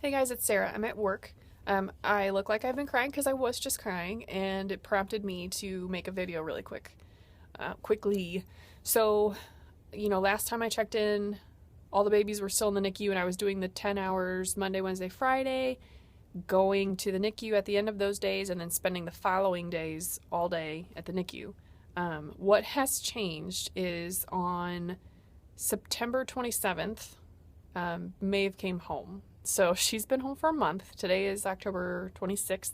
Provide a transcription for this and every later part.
Hey guys, it's Sarah. I'm at work. I look like I've been crying because I was just crying, and it prompted me to make a video really quickly. So, last time I checked in, all the babies were still in the NICU, and I was doing the 10 hours Monday, Wednesday, Friday, going to the NICU at the end of those days, and then spending the following days all day at the NICU. What has changed is on September 27th, Maeve came home. So she's been home for a month. Today is October 26th.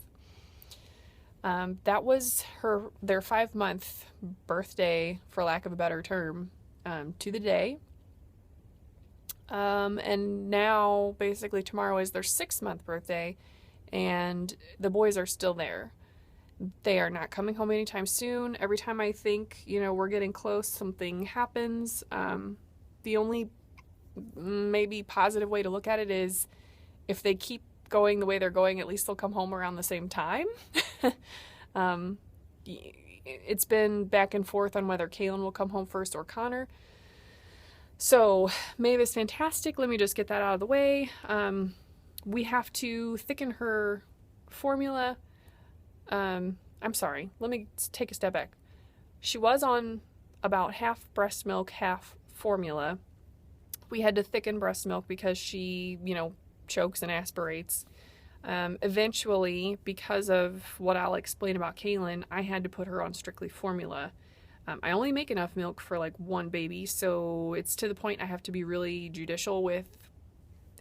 That was their 5-month birthday, for lack of a better term, to the day. And now, basically, tomorrow is their 6-month birthday, and the boys are still there. They are not coming home anytime soon. Every time I think, we're getting close, something happens. The only maybe positive way to look at it is if they keep going the way they're going, at least they'll come home around the same time. It's been back and forth on whether Caelan will come home first or Connor. So Maeve is fantastic. Let me just get that out of the way. We have to thicken her formula. I'm sorry. Let me take a step back. She was on about half breast milk, half formula. We had to thicken breast milk because she, chokes and aspirates. Eventually, because of what I'll explain about Caelan, I had to put her on strictly formula. I only make enough milk for like one baby, so it's to the point I have to be really judicial with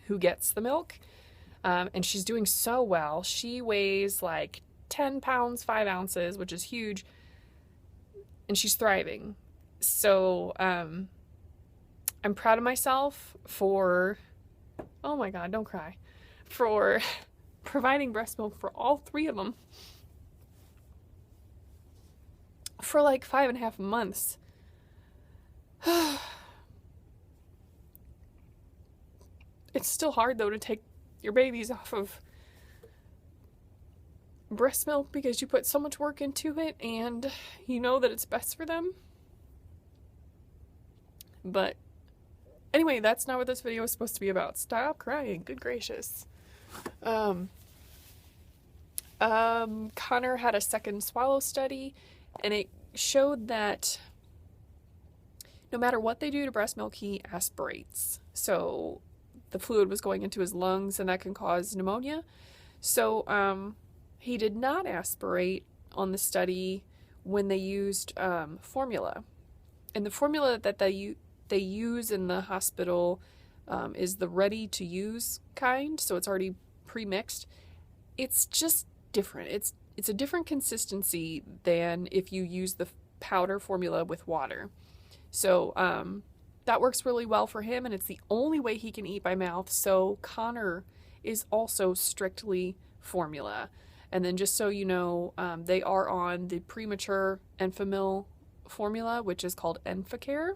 who gets the milk. And she's doing so well. She weighs like 10 pounds, 5 ounces, which is huge. And she's thriving. So, I'm proud of myself for, oh my God, don't cry, for providing breast milk for all 3 of them for like 5.5 months. It's still hard though to take your babies off of breast milk because you put so much work into it and you know that it's best for them. But anyway, that's not what this video is supposed to be about. Stop crying. Good gracious. Connor had a second swallow study, and it showed that no matter what they do to breast milk, he aspirates. So the fluid was going into his lungs, and that can cause pneumonia. So he did not aspirate on the study when they used formula. And the formula that they use in the hospital is the ready-to-use kind, so it's already pre-mixed. It's just different. It's a different consistency than if you use the powder formula with water. So that works really well for him, and it's the only way he can eat by mouth. So Connor is also strictly formula. And then just so you know, they are on the premature Enfamil formula, which is called Enfacare.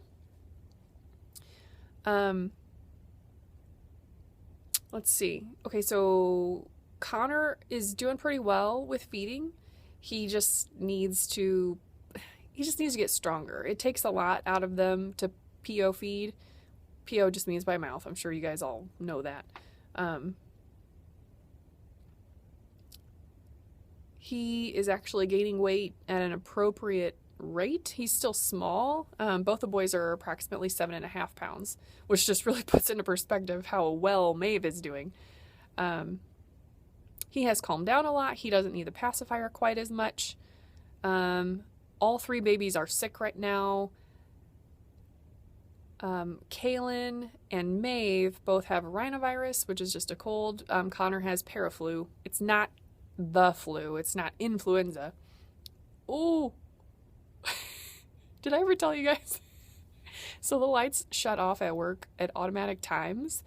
Let's see. Okay, so Connor is doing pretty well with feeding. He just needs to get stronger. It takes a lot out of them to PO feed. PO just means by mouth. I'm sure you guys all know that. He is actually gaining weight at an appropriate rate. He's still small. Both the boys are approximately 7.5 pounds, which just really puts into perspective how well Maeve is doing. He has calmed down a lot. He doesn't need the pacifier quite as much. All 3 babies are sick right now. Caelan and Maeve both have rhinovirus, which is just a cold. Connor has paraflu. It's not the flu. It's not influenza. Oh, did I ever tell you guys? So the lights shut off at work at automatic times,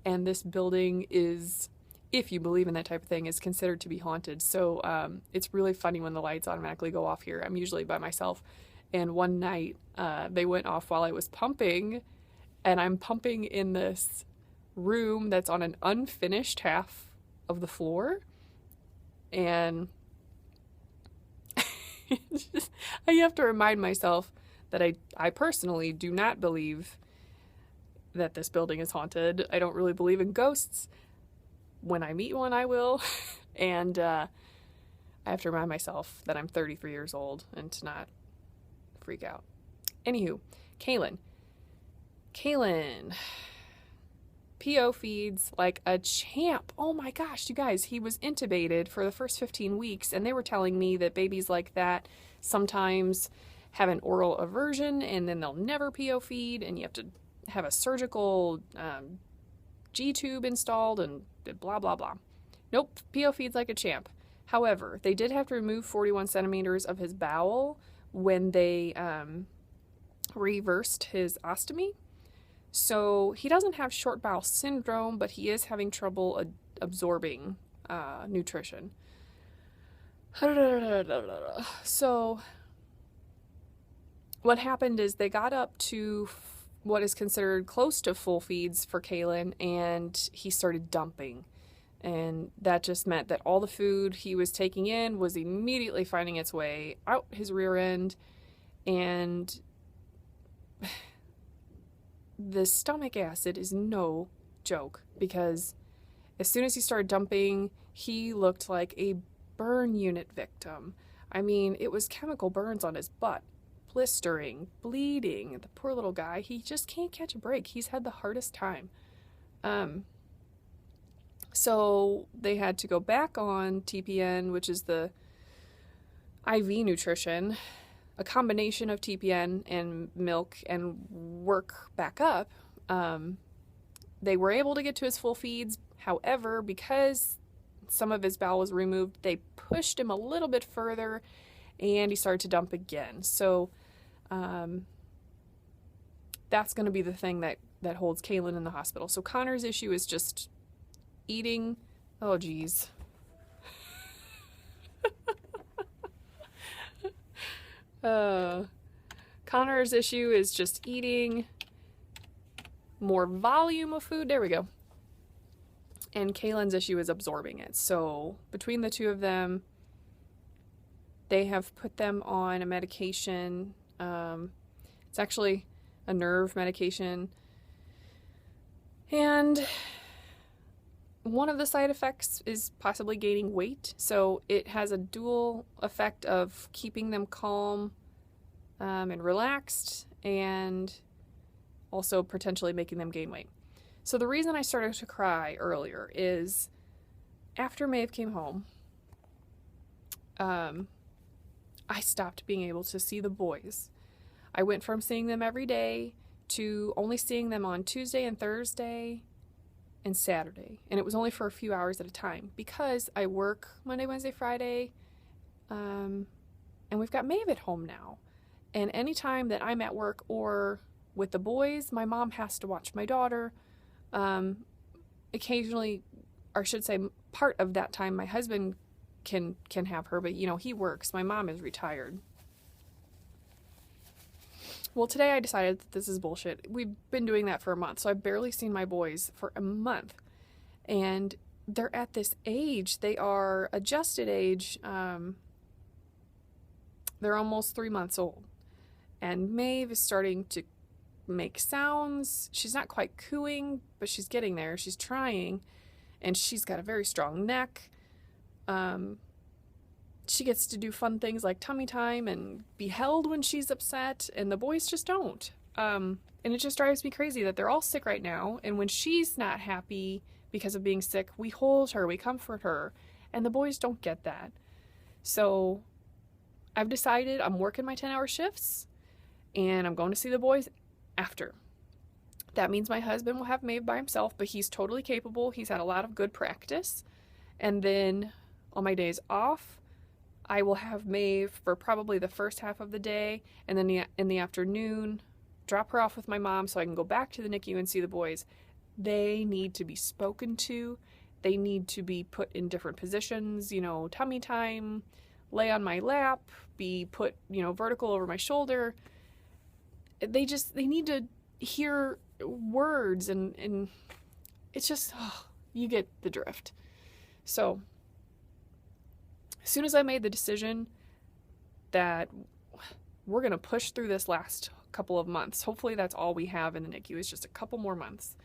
and this building is, if you believe in that type of thing, is considered to be haunted. So it's really funny when the lights automatically go off here. I'm usually by myself, and one night they went off while I was pumping, and I'm pumping in this room that's on an unfinished half of the floor, and I have to remind myself that I personally do not believe that this building is haunted. I don't really believe in ghosts, when I meet one, I will. And I have to remind myself that I'm 33 years old and to not freak out. Anywho, Caelan. PO feeds like a champ. Oh my gosh, you guys, he was intubated for the first 15 weeks, and they were telling me that babies like that sometimes have an oral aversion and then they'll never PO feed, and you have to have a surgical G-tube installed and blah, blah, blah. Nope, PO feeds like a champ. However, they did have to remove 41 centimeters of his bowel when they reversed his ostomy. So he doesn't have short bowel syndrome, but he is having trouble absorbing nutrition. So what happened is they got up to what is considered close to full feeds for Caelan, and he started dumping. And that just meant that all the food he was taking in was immediately finding its way out his rear end, and the stomach acid is no joke, because as soon as he started dumping, he looked like a burn unit victim. I mean, it was chemical burns on his butt, blistering, bleeding. The poor little guy, he just can't catch a break. He's had the hardest time. So they had to go back on TPN, which is the IV nutrition, a combination of TPN and milk, and work back up. They were able to get to his full feeds. However, because some of his bowel was removed, they pushed him a little bit further and he started to dump again. So that's going to be the thing that holds Caelan in the hospital. So Connor's issue is just eating. Oh, geez. Connor's issue is just eating more volume of food. There we go. And Caelan's issue is absorbing it. So between the two of them, they have put them on a medication. It's actually a nerve medication. And one of the side effects is possibly gaining weight. So it has a dual effect of keeping them calm and relaxed, and also potentially making them gain weight. So the reason I started to cry earlier is after Maeve came home, I stopped being able to see the boys. I went from seeing them every day to only seeing them on Tuesday and Thursday and Saturday. And it was only for a few hours at a time because I work Monday, Wednesday, Friday, and we've got Maeve at home now. And anytime that I'm at work or with the boys, my mom has to watch my daughter. Occasionally, or I should say part of that time, my husband can have her, but he works. My mom is retired. Well, today I decided that this is bullshit. We've been doing that for a month, so I've barely seen my boys for a month. And they're at this age. They are adjusted age. They're almost 3 months old. And Maeve is starting to make sounds. She's not quite cooing, but she's getting there. She's trying. And she's got a very strong neck. She gets to do fun things like tummy time and be held when she's upset, and the boys just don't. And it just drives me crazy that they're all sick right now, and when she's not happy because of being sick, we hold her, we comfort her, and the boys don't get that. So I've decided I'm working my 10-hour shifts, and I'm going to see the boys after. That means my husband will have Maeve by himself, but he's totally capable. He's had a lot of good practice. And then on my days off, I will have Maeve for probably the first half of the day, and then in the afternoon, drop her off with my mom so I can go back to the NICU and see the boys. They need to be spoken to. They need to be put in different positions, tummy time, lay on my lap, be put, vertical over my shoulder. They need to hear words, and it's just, you get the drift. So as soon as I made the decision that we're going to push through this last couple of months, hopefully that's all we have in the NICU is just a couple more months.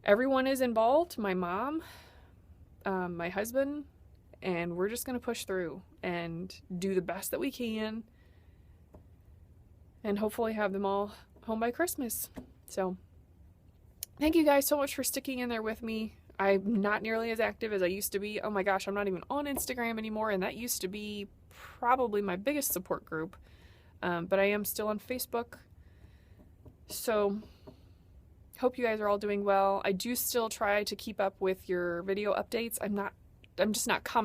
everyone is involved. My mom, my husband, and we're just going to push through and do the best that we can and hopefully have them all home by Christmas. So thank you guys so much for sticking in there with me. I'm not nearly as active as I used to be. Oh my gosh, I'm not even on Instagram anymore, and that used to be probably my biggest support group. But I am still on Facebook. So hope you guys are all doing well. I do still try to keep up with your video updates. I'm just not commenting